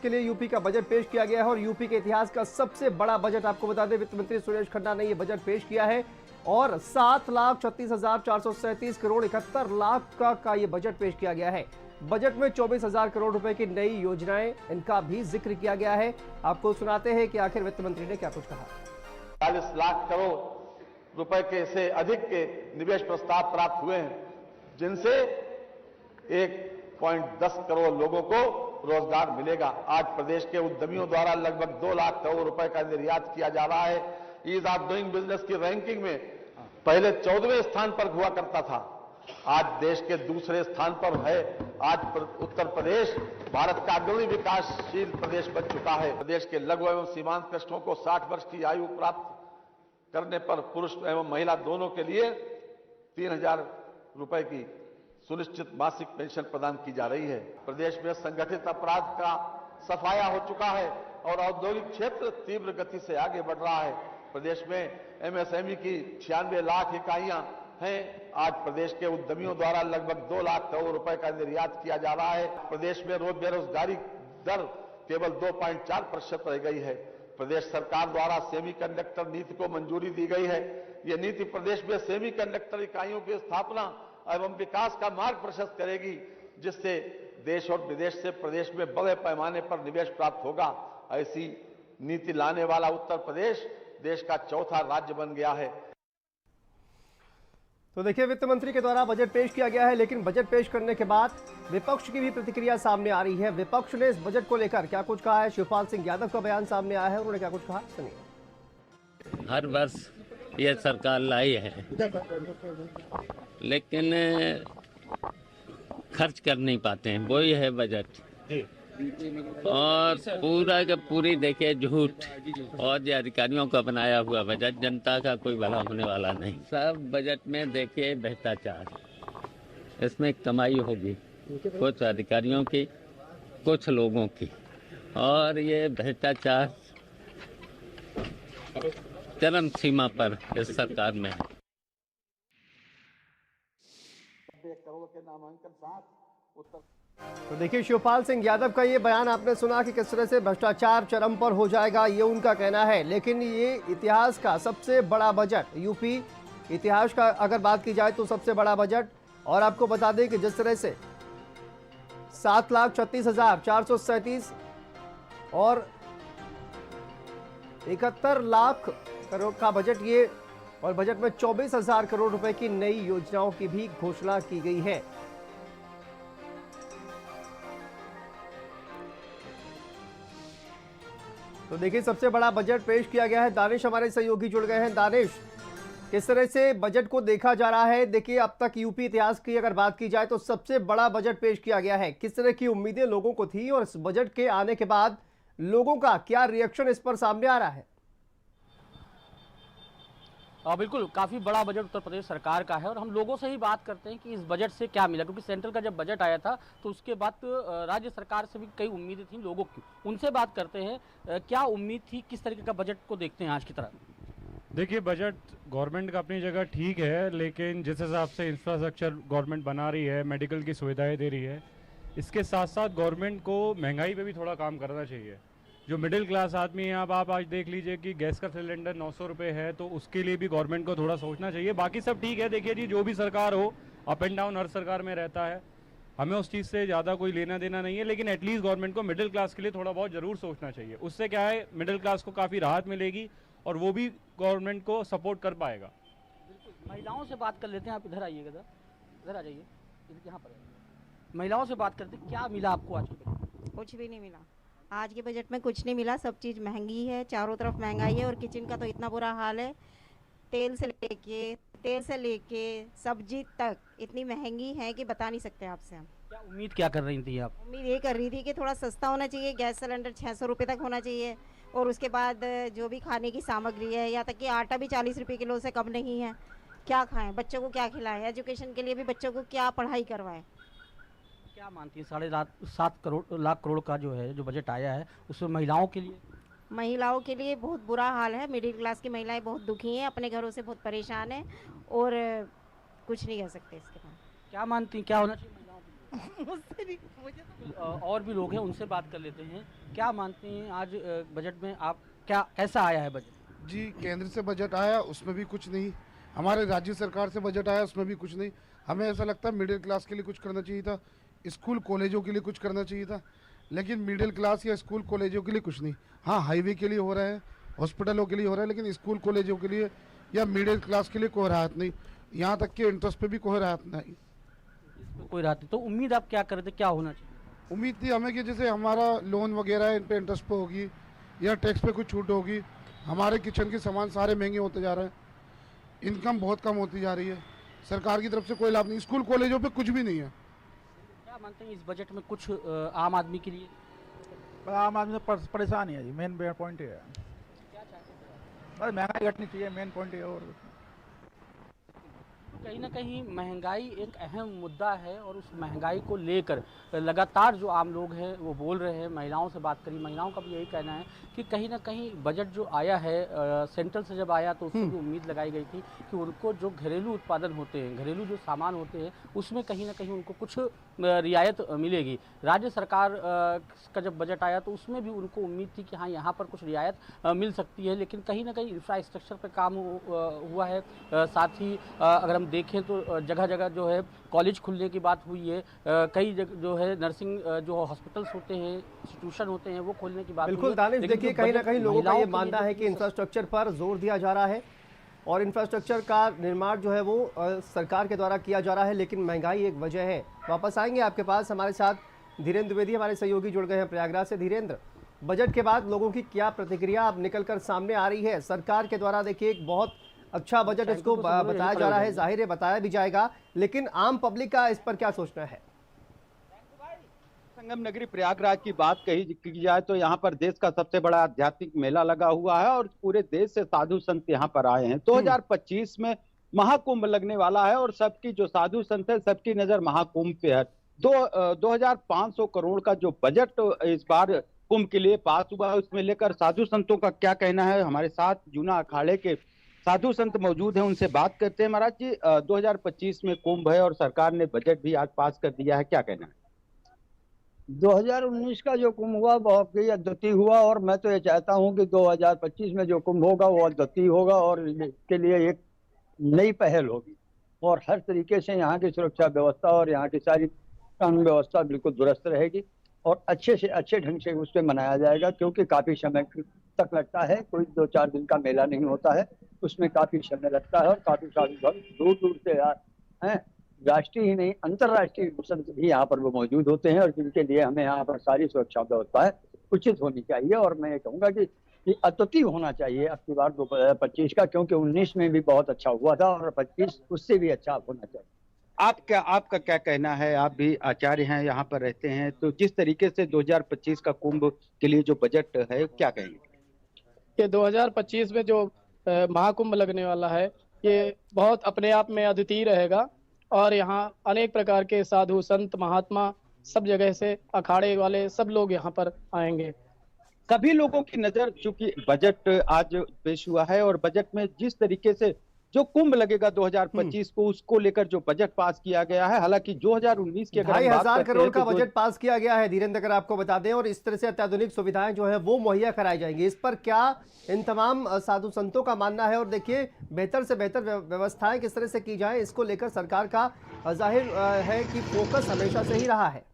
के लिए यूपी का बजट पेश किया गया है और यूपी के इतिहास का सबसे बड़ा बजट आपको बता दें, वित्त मंत्री सुरेश खन्ना ने यह बजट पेश किया है और 7,36,437 करोड़ 71 लाख का यह बजट पेश किया गया है। बजट में 24,000 करोड़ रुपए की नई योजनाएं, इनका भी जिक्र किया गया है। आपको सुनाते हैं कि आखिर वित्त मंत्री ने क्या कुछ कहा। 40 लाख करोड़ रुपए के से अधिक के निवेश प्रस्ताव प्राप्त हुए हैं, जिनसे 1.10 करोड़ लोगों को रोजगार मिलेगा। आज प्रदेश के उद्यमियों द्वारा लगभग 2 लाख करोड़ रुपए का निर्यात किया जा रहा है। ईज ऑफ डूइंग बिजनेस की रैंकिंग में पहले 14वें स्थान पर हुआ करता था, आज देश के दूसरे स्थान पर है। आज उत्तर प्रदेश भारत का अग्रणी विकासशील प्रदेश बन चुका है। प्रदेश के लघु एवं सीमांत कृषकों को 60 वर्ष की आयु प्राप्त करने पर पुरुष एवं महिला दोनों के लिए 3,000 रुपए की सुनिश्चित मासिक पेंशन प्रदान की जा रही है। प्रदेश में संगठित अपराध का सफाया हो चुका है और औद्योगिक क्षेत्र तीव्र गति से आगे बढ़ रहा है। प्रदेश में एमएसएमई की 96 लाख इकाइयां हैं। आज प्रदेश के उद्यमियों द्वारा लगभग 2 लाख करोड़ रुपए का निर्यात किया जा रहा है। प्रदेश में बेरोजगारी दर केवल 2.4% रह गई है। प्रदेश सरकार द्वारा सेमीकंडक्टर नीति को मंजूरी दी गई है। यह नीति प्रदेश में सेमीकंडक्टर इकाइयों की स्थापना एवं विकास का मार्ग प्रशस्त करेगी, जिससे देश और विदेश से प्रदेश में बड़े पैमाने पर निवेश प्राप्त होगा। ऐसी नीति लाने वाला उत्तर प्रदेश देश का चौथा राज्य बन गया है। तो देखिए, वित्त मंत्री के द्वारा बजट पेश किया गया है, लेकिन बजट पेश करने के बाद विपक्ष की भी प्रतिक्रिया सामने आ रही है। विपक्ष ने इस बजट को लेकर क्या कुछ कहा है, शिवपाल सिंह यादव का बयान सामने आया है, उन्होंने क्या कुछ कहा, सुनिए। हर वर्ष ये सरकार लाई है, लेकिन खर्च कर नहीं पाते हैं, वही है बजट। और पूरा का पूरी देखिए झूठ और ये अधिकारियों का बनाया हुआ बजट, जनता का कोई भला होने वाला नहीं। सब बजट में देखिए भ्रष्टाचार, इसमें कमाई होगी कुछ अधिकारियों की, कुछ लोगों की, और ये भ्रष्टाचार चरम सीमा पर इस सरकार में है। तो देखिए, शिवपाल सिंह यादव का ये बयान आपने सुना कि किस तरह से भ्रष्टाचार चरम पर हो जाएगा, ये उनका कहना है। लेकिन ये इतिहास का सबसे बड़ा बजट, यूपी इतिहास का अगर बात की जाए तो सबसे बड़ा बजट। और आपको बता दें कि जिस तरह से 7,36,437 और 71 लाख करोड़ का बजट ये, और बजट में 24,000 करोड़ रुपए की नई योजनाओं की भी घोषणा की गई है। तो देखिए, सबसे बड़ा बजट पेश किया गया है। दानिश हमारे सहयोगी जुड़ गए हैं। दानिश, किस तरह से बजट को देखा जा रहा है? देखिए, अब तक यूपी इतिहास की अगर बात की जाए तो सबसे बड़ा बजट पेश किया गया है। किस तरह की उम्मीदें लोगों को थी और इस बजट के आने के बाद लोगों का क्या रिएक्शन इस पर सामने आ रहा है? बिल्कुल, काफ़ी बड़ा बजट उत्तर प्रदेश सरकार का है और हम लोगों से ही बात करते हैं कि इस बजट से क्या मिला, क्योंकि सेंट्रल का जब बजट आया था तो उसके बाद राज्य सरकार से भी कई उम्मीदें थी लोगों की। उनसे बात करते हैं, क्या उम्मीद थी, किस तरीके का बजट को देखते हैं आज की तरह? देखिए, बजट गवर्नमेंट का अपनी जगह ठीक है, लेकिन जिस हिसाब से इंफ्रास्ट्रक्चर गवर्नमेंट बना रही है, मेडिकल की सुविधाएँ दे रही है, इसके साथ साथ गवर्नमेंट को महंगाई पर भी थोड़ा काम करना चाहिए। जो मिडिल क्लास आदमी है, अब आप आज देख लीजिए कि गैस का सिलेंडर 900 रुपये है, तो उसके लिए भी गवर्नमेंट को थोड़ा सोचना चाहिए। बाकी सब ठीक है। देखिए जी, जो भी सरकार हो, अप एंड डाउन हर सरकार में रहता है, हमें उस चीज़ से ज़्यादा कोई लेना देना नहीं है, लेकिन एटलीस्ट गवर्नमेंट को मिडिल क्लास के लिए थोड़ा बहुत ज़रूर सोचना चाहिए। उससे क्या है, मिडिल क्लास को काफ़ी राहत मिलेगी और वो भी गवर्नमेंट को सपोर्ट कर पाएगा। महिलाओं से बात कर लेते हैं, आप इधर आइएगा, इधर आ जाइए, यहाँ पर महिलाओं से बात करते हैं। क्या मिला आपको आज के बजट? कुछ भी नहीं मिला। आज के बजट में कुछ नहीं मिला। सब चीज़ महंगी है, चारों तरफ महंगाई है और किचन का तो इतना बुरा हाल है। तेल से लेके सब्जी तक इतनी महंगी है कि बता नहीं सकते आपसे हम। क्या उम्मीद क्या कर रही थी आप? उम्मीद ये कर रही थी कि थोड़ा सस्ता होना चाहिए, गैस सिलेंडर 600 रुपये तक होना चाहिए, और उसके बाद जो भी खाने की सामग्री है, यहाँ तक कि आटा भी 40 रुपये किलो से कम नहीं है। क्या खाएँ, बच्चों को क्या खिलाएं, एजुकेशन के लिए भी बच्चों को क्या पढ़ाई करवाएं। क्या मानती है 7.5 लाख करोड़ का जो है, जो बजट आया है, उसमें महिलाओं के लिए बहुत बुरा हाल है। मिडिल क्लास की महिलाएं बहुत दुखी हैं, अपने घरों से बहुत परेशान हैं और कुछ नहीं कह सकते इसके बाद। क्या मानती हैं, क्या होना चाहिए महिलाओं के लिए? मुझसे नहीं, मुझे तो और भी लोग हैं, उनसे बात कर लेते हैं। क्या मानते हैं आज बजट में आप क्या कैसा आया है बजट? जी, केंद्र से बजट आया उसमें भी कुछ नहीं, हमारे राज्य सरकार से बजट आया उसमें भी कुछ नहीं। हमें ऐसा लगता है मिडिल क्लास के लिए कुछ करना चाहिए था, स्कूल कॉलेजों के लिए कुछ करना चाहिए था, लेकिन मिडिल क्लास या स्कूल कॉलेजों के लिए कुछ नहीं। हाँ, हाईवे के लिए हो रहा है, हॉस्पिटलों के लिए हो रहा है, लेकिन स्कूल कॉलेजों के लिए या मिडिल क्लास के लिए कोई राहत नहीं, यहाँ तक कि इंटरेस्ट पे भी कोई राहत नहीं। इस पे कोई राहत नहीं, तो उम्मीद आप क्या कर रहे थे, क्या होना चाहिए? उम्मीद थी हमें कि जैसे हमारा लोन वगैरह है इन पे इंटरेस्ट पे होगी या टैक्स पे कुछ छूट होगी। हमारे किचन के सामान सारे महंगे होते जा रहे हैं, इनकम बहुत कम होती जा रही है, सरकार की तरफ से कोई लाभ नहीं, स्कूल कॉलेजों पे कुछ भी नहीं है। क्या मानते हैं इस बजट में कुछ आम आदमी के लिए? आम आदमी तो परेशान ही है जी, मेन पॉइंट ही है। बस महंगाई घटनी चाहिए, मेन पॉइंट है। और कहीं ना कहीं महंगाई एक अहम मुद्दा है और उस महंगाई को लेकर लगातार जो आम लोग हैं वो बोल रहे हैं। महिलाओं से बात करी, महिलाओं का भी यही कहना है कि कहीं ना कहीं बजट जो आया है सेंट्रल से जब आया तो उससे भी उम्मीद लगाई गई थी कि उनको जो घरेलू उत्पादन होते हैं, घरेलू जो सामान होते हैं, उसमें कहीं ना कहीं उनको कुछ रियायत मिलेगी। राज्य सरकार का जब बजट आया तो उसमें भी उनको उम्मीद थी कि हाँ यहाँ पर कुछ रियायत मिल सकती है, लेकिन कहीं ना कहीं इंफ्रास्ट्रक्चर पर काम हुआ है। साथ ही अगर हम देखें तो जगह जगह जो है कॉलेज खुलने की बात हुई है, कई जगह जो है नर्सिंग जो हॉस्पिटल्स होते हैं, इंस्टीट्यूशन होते हैं, वो खोलने की बात हुई बिल्कुल है। दानिश, लेकिन देखिए जो कहीं ना बजट कहीं लोगों का महिलाओं ये के मानना लिए है कि इंफ्रास्ट्रक्चर पर जोर दिया जा रहा है और इंफ्रास्ट्रक्चर का निर्माण जो है वो सरकार के द्वारा किया जा रहा है, लेकिन महंगाई एक वजह है। वापस आएंगे आपके पास, हमारे साथ धीरेन्द्र द्विवेदी हमारे सहयोगी जुड़ गए हैं प्रयागराज से। धीरेन्द्र, बजट के बाद लोगों की क्या प्रतिक्रिया अब निकल कर सामने आ रही है? सरकार के द्वारा देखिए एक बहुत अच्छा बजट इसको बताया जा रहा है, जाहिर है बताया भी जाएगा, लेकिन आम पब्लिक का इस पर क्या सोचना है? संगम नगरी प्रयागराज की बात की जाए तो यहाँ पर देश का सबसे बड़ा आध्यात्मिक मेला लगा हुआ है और पूरे देश से साधु संत यहाँ पर आए हैं। 2025 में महाकुंभ लगने वाला है और सबकी जो साधु संत है सबकी नजर महाकुंभ पे है। 2500 करोड़ का जो बजट इस बार कुंभ के लिए पास हुआ है, उसमें लेकर साधु संतों का क्या कहना है। हमारे साथ जूना अखाड़े के साधु संत मौजूद हैं, उनसे बात करते हैं। महाराज जी, 2025 में कुंभ है और सरकार ने बजट भी आज पास कर दिया है, क्या कहना है? 2019 का जो कुंभ हुआ बहुत ही अद्वितीय हुआ और मैं तो ये चाहता हूं कि 2025 में जो कुंभ होगा वो अद्वितीय होगा और इसके लिए एक नई पहल होगी और हर तरीके से यहाँ की सुरक्षा व्यवस्था और यहाँ की सारी कानून व्यवस्था बिल्कुल दुरुस्त रहेगी और अच्छे से अच्छे ढंग से उस पर मनाया जाएगा, क्योंकि काफी समय तक लगता है, कोई 2-4 दिन का मेला नहीं होता है, उसमें काफी समय लगता है और काफी दूर दूर से हैं, राष्ट्रीय ही नहीं अंतर्राष्ट्रीय संत भी यहाँ पर वो मौजूद होते हैं और जिनके लिए हमें यहाँ पर सारी सुरक्षा व्यवस्थाएं उचित होनी चाहिए। और मैं ये कहूँगा कि अद्वितीय होना चाहिए अब की बार 2025 का, क्योंकि 19 में भी बहुत अच्छा हुआ था और 25 उससे भी अच्छा होना चाहिए। आपका क्या कहना है? आप भी आचार्य हैं, यहाँ पर रहते हैं, तो जिस तरीके से 2025 का कुंभ के लिए जो बजट है क्या कहेंगे? कि 2025 में जो महाकुंभ लगने वाला है ये बहुत अपने आप में अद्वितीय रहेगा और यहाँ अनेक प्रकार के साधु संत महात्मा सब जगह से अखाड़े वाले सब लोग यहाँ पर आएंगे। सभी लोगों की नजर, चूंकि बजट आज पेश हुआ है और बजट में जिस तरीके से जो कुंभ लगेगा 2025 को, उसको लेकर जो बजट पास किया गया है, हालांकि 2019 की अगर 2,500 करोड़ का बजट पास किया गया है धीरेन्द्र, अगर आपको बता दें, और इस तरह से अत्याधुनिक सुविधाएं जो है वो मुहैया कराई जाएंगी। इस पर क्या इन तमाम साधु संतों का मानना है? और देखिए बेहतर से बेहतर व्यवस्थाएं किस तरह से की जाए, इसको लेकर सरकार का जाहिर है कि फोकस हमेशा से ही रहा है।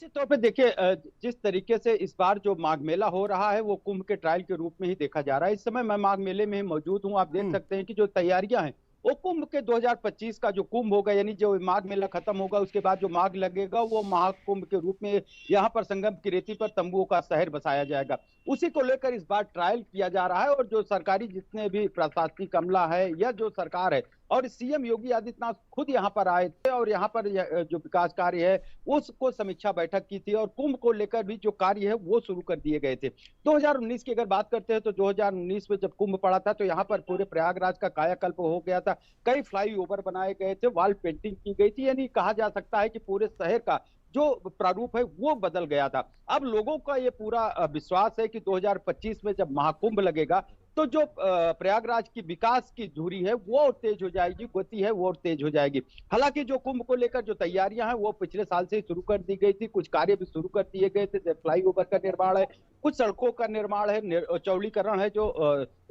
निश्चित तौर पे देखिए, जिस तरीके से इस बार जो माघ मेला हो रहा है वो कुंभ के ट्रायल के रूप में ही देखा जा रहा है। इस समय मैं माघ मेले में मौजूद हूं, आप देख सकते हैं कि जो तैयारियां हैं वो कुंभ के 2025 का जो कुंभ होगा, यानी जो माघ मेला खत्म होगा उसके बाद जो माघ लगेगा वो महाकुंभ के रूप में यहाँ पर संगम की रेती पर तंबुओं का शहर बसाया जाएगा। उसी को लेकर इस बार ट्रायल किया जा रहा है और जो सरकारी जितने भी प्रशासनिक अमला है या जो सरकार है और सीएम योगी आदित्यनाथ खुद यहाँ पर आए थे और यहाँ पर जो विकास कार्य है उसको समीक्षा बैठक की थी और कुंभ को लेकर भी जो कार्य है वो शुरू कर दिए गए थे। 2019 की अगर बात करते हैं तो 2019 में जब कुंभ पड़ा था तो यहाँ पर पूरे प्रयागराज का कायाकल्प हो गया था, कई फ्लाईओवर बनाए गए थे, वॉल पेंटिंग की गई थी, यानी कहा जा सकता है कि पूरे शहर का जो प्रारूप है वो बदल गया था। अब लोगों का ये पूरा विश्वास है कि 2025 में जब महाकुंभ लगेगा तो जो प्रयागराज की विकास की धुरी है वो और तेज हो जाएगी, गति है वो और तेज हो जाएगी। हालांकि जो कुंभ को लेकर जो तैयारियां हैं वो पिछले साल से ही शुरू कर दी गई थी, कुछ कार्य भी शुरू कर दिए गए थे, फ्लाईओवर का निर्माण है, कुछ सड़कों का निर्माण है, चौड़ीकरण है जो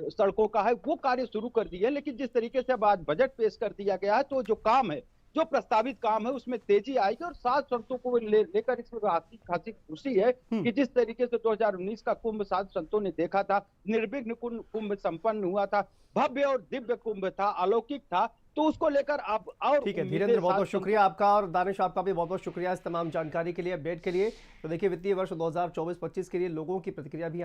सड़कों का है, वो कार्य शुरू कर दिए। लेकिन जिस तरीके से अब आज बजट पेश कर दिया गया है तो जो काम है, जो प्रस्तावित काम है उसमें तेजी आएगी और 7 संतों को लेकर इसमें खासी खुशी है कि जिस तरीके से 2019 का कुंभ 7 संतों ने देखा था, निर्विघ्न कुंभ संपन्न हुआ था, भव्य और दिव्य कुंभ था, अलौकिक था, तो उसको लेकर अब और ठीक है धीरेन्द्र, बहुत बहुत शुक्रिया आपका, और दानिश आपका भी बहुत बहुत शुक्रिया इस तमाम जानकारी के लिए, अपडेट के लिए। तो देखिए वित्तीय वर्ष 2024-25 के लिए लोगों की प्रतिक्रिया भी